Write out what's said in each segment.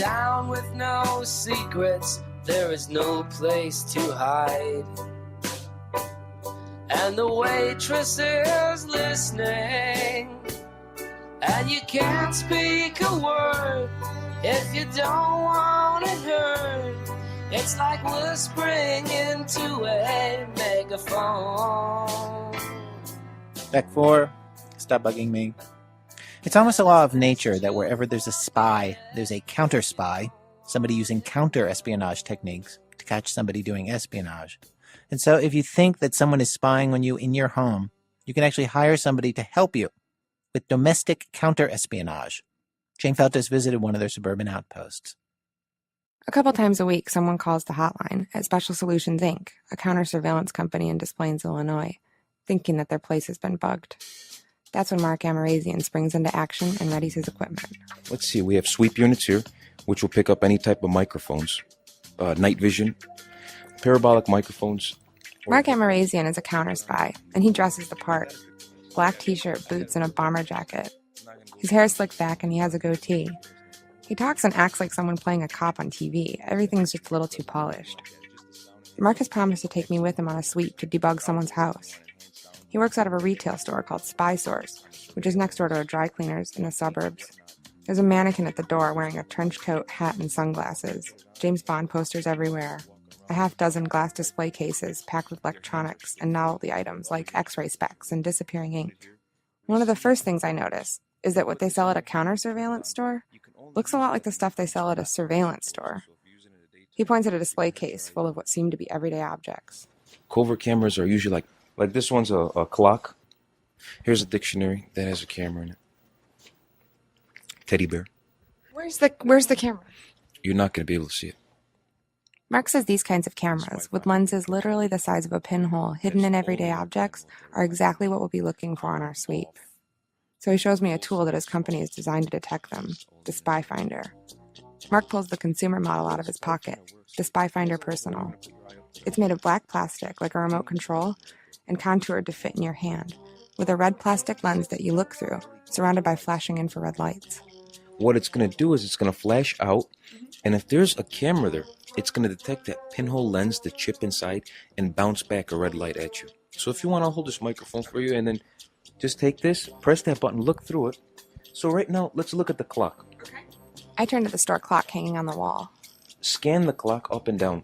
down with no secrets, there is no place to hide. And the waitress is listening, and you can't speak a word if you don't want it heard. It's like whispering into a megaphone. Back 4, Stop Bugging Me. It's almost a law of nature that wherever there's a spy, there's a counter-spy, somebody using counter-espionage techniques to catch somebody doing espionage. And so if you think that someone is spying on you in your home, you can actually hire somebody to help you with domestic counter-espionage. Jane Feltus visited one of their suburban outposts. A couple times a week, someone calls the hotline at Special Solutions, Inc., a counter-surveillance company in Des Plaines, Illinois, thinking that their place has been bugged. That's when Mark Amarazian springs into action and readies his equipment. Let's see, we have sweep units here, which will pick up any type of microphones, night vision, parabolic microphones. Mark Amarazian is a counter-spy, and he dresses the part. Black t-shirt, boots, and a bomber jacket. His hair is slicked back and he has a goatee. He talks and acts like someone playing a cop on TV. Everything's just a little too polished. Mark has promised to take me with him on a sweep to debug someone's house. He works out of a retail store called Spies, which is next door to a dry cleaner's in the suburbs. There's a mannequin at the door wearing a trench coat, hat, and sunglasses. James Bond posters everywhere. A half-dozen glass display cases packed with electronics and novelty items like X-ray specs and disappearing ink. One of the first things I notice is that what they sell at a counter-surveillance store looks a lot like the stuff they sell at a surveillance store. He points at a display case full of what seem to be everyday objects. Covert cameras are usually like this one's a clock. Here's a dictionary that has a camera in it. Teddy bear. Where's the camera? You're not going to be able to see it. Mark says these kinds of cameras, with lenses literally the size of a pinhole hidden in everyday objects, are exactly what we'll be looking for on our sweep. So he shows me a tool that his company is designed to detect them, the Spy Finder. Mark pulls the consumer model out of his pocket, the Spy Finder Personal. It's made of black plastic, like a remote control, and contoured to fit in your hand, with a red plastic lens that you look through, surrounded by flashing infrared lights. What it's going to do is it's going to flash out, and if there's a camera there, it's going to detect that pinhole lens, the chip inside, and bounce back a red light at you. So if you want, I'll hold this microphone for you, and then just take this, press that button, look through it. So right now, let's look at the clock. Okay. I turn to the store clock hanging on the wall. Scan the clock up and down.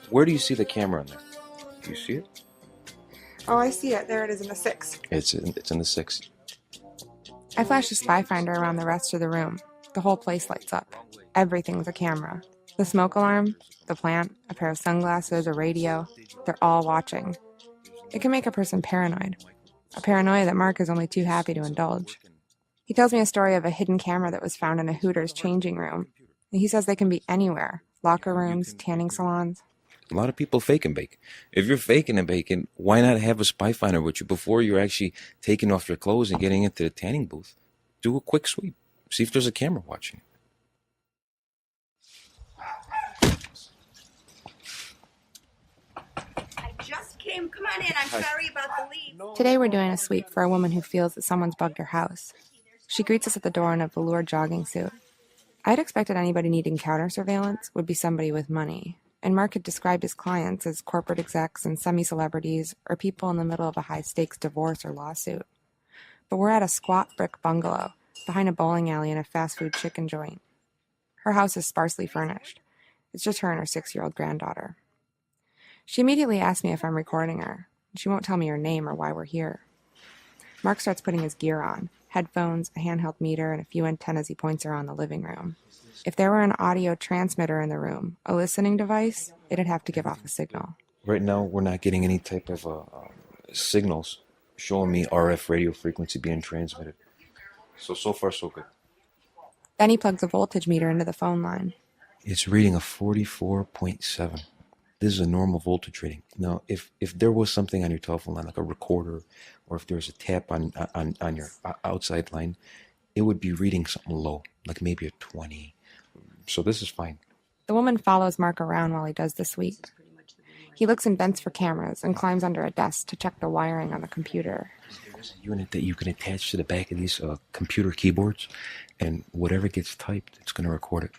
Where do you see the camera in there? Do you see it? Oh, I see it. There it is in the 6. It's in the 6. I flash the Spy Finder around the rest of the room. The whole place lights up. Everything's a camera. The smoke alarm, the plant, a pair of sunglasses, a radio, they're all watching. It can make a person paranoid. A paranoia that Mark is only too happy to indulge. He tells me a story of a hidden camera that was found in a Hooters changing room. And he says they can be anywhere. Locker rooms, tanning salons. A lot of people fake and bake. If you're faking and baking, why not have a Spy Finder with you before you're actually taking off your clothes and getting into the tanning booth? Do a quick sweep. See if there's a camera watching. Come on in. I'm sorry about the leave. Today we're doing a sweep for a woman who feels that someone's bugged her house. She greets us at the door in a velour jogging suit. I'd expected anybody needing counter surveillance would be somebody with money, and Mark had described his clients as corporate execs and semi-celebrities or people in the middle of a high-stakes divorce or lawsuit. But we're at a squat brick bungalow behind a bowling alley and a fast-food chicken joint. Her house is sparsely furnished. It's just her and her 6-year-old granddaughter. She immediately asks me if I'm recording her. She won't tell me her name or why we're here. Mark starts putting his gear on, headphones, a handheld meter, and a few antennas he points around the living room. If there were an audio transmitter in the room, a listening device, it'd have to give off a signal. Right now, we're not getting any type of signals showing me RF radio frequency being transmitted. So far, so good. Then he plugs a voltage meter into the phone line. It's reading a 44.7. This is a normal voltage reading. Now, if there was something on your telephone line, like a recorder, or if there was a tap on your outside line, it would be reading something low, like maybe a 20. So this is fine. The woman follows Mark around while he does the sweep. He looks in vents for cameras and climbs under a desk to check the wiring on the computer. There's a unit that you can attach to the back of these computer keyboards, and whatever gets typed, it's going to record it.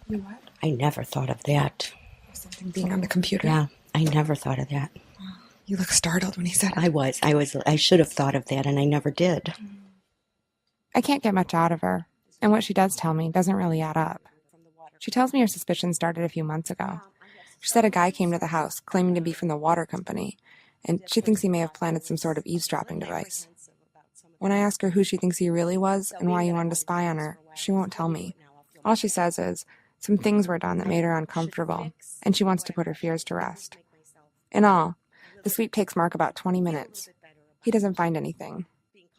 What? I never thought of that. Something being on the computer? Yeah, I never thought of that. You look startled when he said it. I should have thought of that, and I never did. I can't get much out of her, and what she does tell me doesn't really add up. She tells me her suspicion started a few months ago. She said a guy came to the house claiming to be from the water company, and she thinks he may have planted some sort of eavesdropping device. When I ask her who she thinks he really was and why he wanted to spy on her, she won't tell me. All she says is some things were done that made her uncomfortable, and she wants to put her fears to rest. In all, the sweep takes Mark about 20 minutes. He doesn't find anything,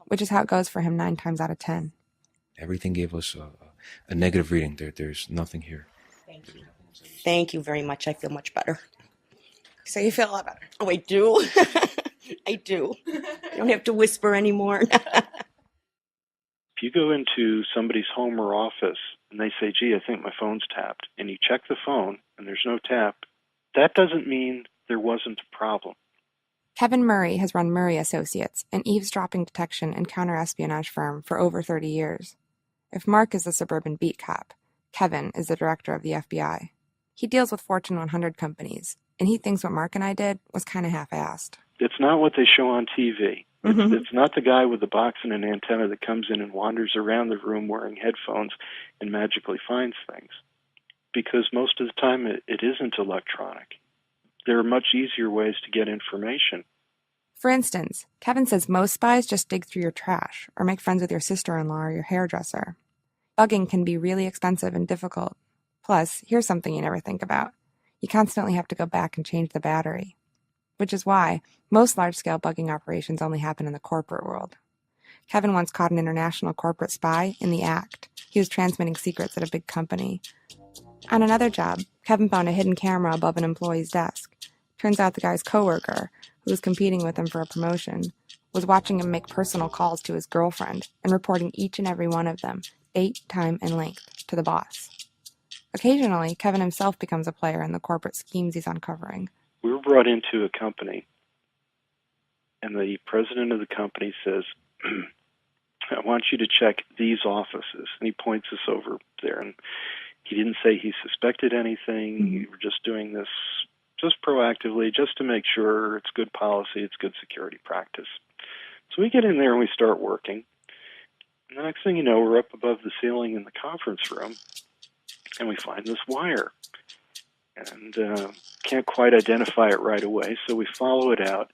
which is how it goes for him 9 times out of 10. Everything gave us a negative reading. There's nothing here. Thank you very much. I feel much better. So you feel a lot better. Oh, I do. I do. I don't have to whisper anymore. If you go into somebody's home or office and they say, gee, I think my phone's tapped, and you check the phone and there's no tap, that doesn't mean there wasn't a problem. Kevin Murray has run Murray Associates, an eavesdropping detection and counterespionage firm, for over 30 years. If Mark is the suburban beat cop, Kevin is the director of the FBI. He deals with Fortune 100 companies, and he thinks what Mark and I did was kind of half-assed. It's not what they show on TV. It's not the guy with the box and an antenna that comes in and wanders around the room wearing headphones and magically finds things. Because most of the time it isn't electronic. There are much easier ways to get information. For instance, Kevin says most spies just dig through your trash or make friends with your sister-in-law or your hairdresser. Bugging can be really expensive and difficult. Plus, here's something you never think about. You constantly have to go back and change the battery. Which is why most large-scale bugging operations only happen in the corporate world. Kevin once caught an international corporate spy in the act. He was transmitting secrets at a big company. On another job, Kevin found a hidden camera above an employee's desk. Turns out the guy's coworker, who was competing with him for a promotion, was watching him make personal calls to his girlfriend and reporting each and every one of them, date, time, and length, to the boss. Occasionally, Kevin himself becomes a player in the corporate schemes he's uncovering. We were brought into a company, and the president of the company says, I want you to check these offices. And he points us over there. And he didn't say he suspected anything. We were just doing this just proactively, just to make sure it's good policy, it's good security practice. So we get in there and we start working. And the next thing you know, we're up above the ceiling in the conference room, and we find this wire. And can't quite identify it right away, so we follow it out.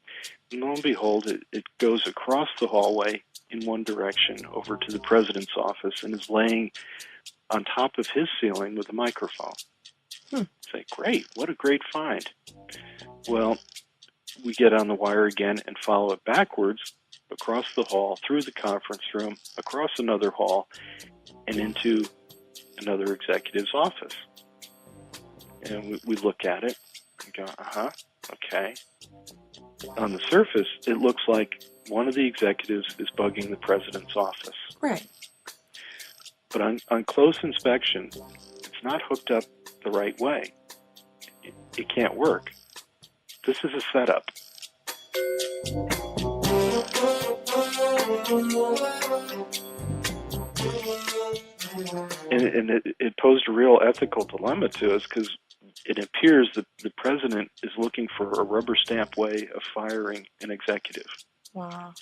And lo and behold, it goes across the hallway in one direction over to the president's office and is laying on top of his ceiling with a microphone. Say, great, what a great find. Well, we get on the wire again and follow it backwards across the hall, through the conference room, across another hall, and into another executive's office. And we look at it and go, okay. On the surface, it looks like one of the executives is bugging the president's office. Right. But on close inspection, it's not hooked up the right way. It can't work. This is a setup. And it posed a real ethical dilemma to us, because it appears that the president is looking for a rubber stamp way of firing an executive. Wow.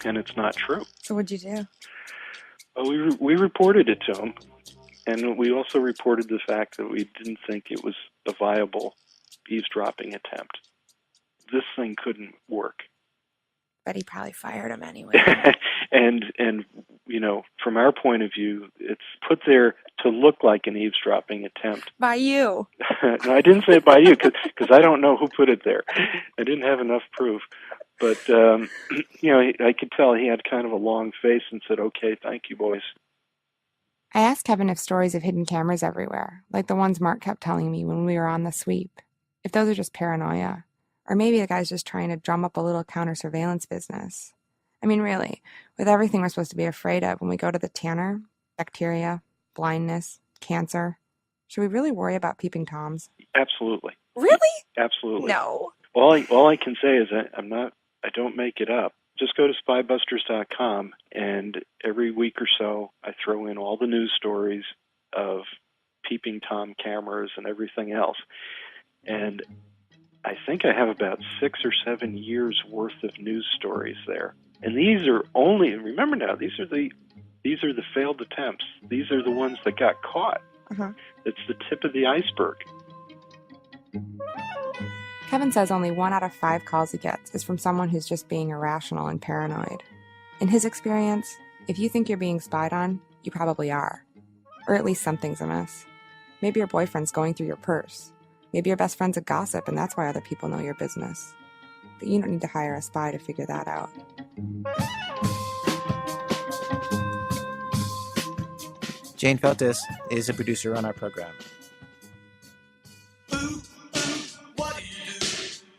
And it's not true. So what'd you do? We reported it to him, and we also reported the fact that we didn't think it was a viable eavesdropping attempt. This thing couldn't work. But he probably fired him anyway. and you know, from our point of view, it's put there to look like an eavesdropping attempt. By you. No, I didn't say it by you, because I don't know who put it there. I didn't have enough proof. But, you know, I could tell he had kind of a long face and said, okay, thank you, boys. I asked Kevin if stories of hidden cameras everywhere, like the ones Mark kept telling me when we were on the sweep, if those are just paranoia. Or maybe the guy's just trying to drum up a little counter-surveillance business. I mean, really, with everything we're supposed to be afraid of when we go to the tanner, bacteria, blindness, cancer, should we really worry about peeping Toms? Absolutely. Really? Absolutely. No. All I can say is I don't make it up. Just go to spybusters.com, and every week or so I throw in all the news stories of peeping Tom cameras and everything else. And I think I have about 6 or 7 years worth of news stories there. And these are only, remember now, these are the failed attempts. These are the ones that got caught. Uh-huh. It's the tip of the iceberg. Kevin says only 1 out of 5 calls he gets is from someone who's just being irrational and paranoid. In his experience, if you think you're being spied on, you probably are. Or at least something's amiss. Maybe your boyfriend's going through your purse. Maybe your best friend's a gossip and that's why other people know your business. But you don't need to hire a spy to figure that out. Jane Feltis is a producer on our program. What do you do?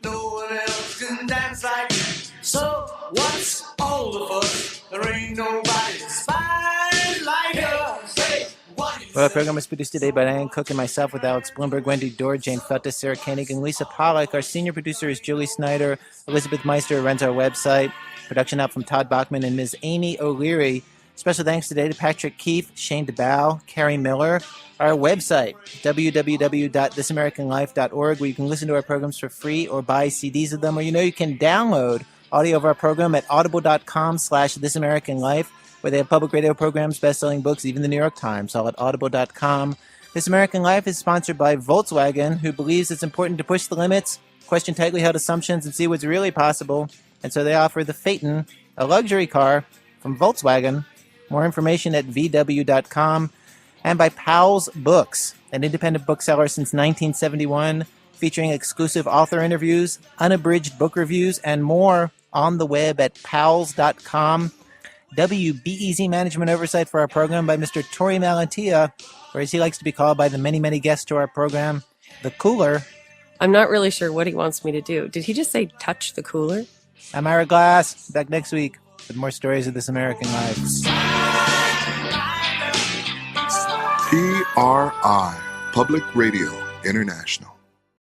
No one else can dance like you. So what's all the fuss? There ain't nobody spied like us. Hey, what do you Well, the program was produced today by Diane Cook and myself with Alex Bloomberg, Wendy Dorr, Jane Feltis, Sarah Koenig, and Lisa Pollack. Our senior producer is Julie Snyder. Elizabeth Meister runs our website. Production help from Todd Bachman and Ms. Amy O'Leary. Special thanks today to Patrick Keefe, Shane DeBow, Carrie Miller. Our website, www.thisamericanlife.org, where you can listen to our programs for free or buy CDs of them, or you can download audio of our program at audible.com/thisamericanlife, where they have public radio programs, best-selling books, even the New York Times, all at audible.com. This American Life is sponsored by Volkswagen, who believes it's important to push the limits, question tightly held assumptions, and see what's really possible. And so they offer the Phaeton, a luxury car from Volkswagen. More information at vw.com. And by Powell's Books, an independent bookseller since 1971, featuring exclusive author interviews, unabridged book reviews, and more on the web at powells.com. WBEZ management oversight for our program by Mr. Tori Malantia, or as he likes to be called by the many, many guests to our program, the Cooler. I'm not really sure what he wants me to do. Did he just say touch the cooler? I'm Ira Glass, back next week with more stories of This American Life. PRI, Public Radio International.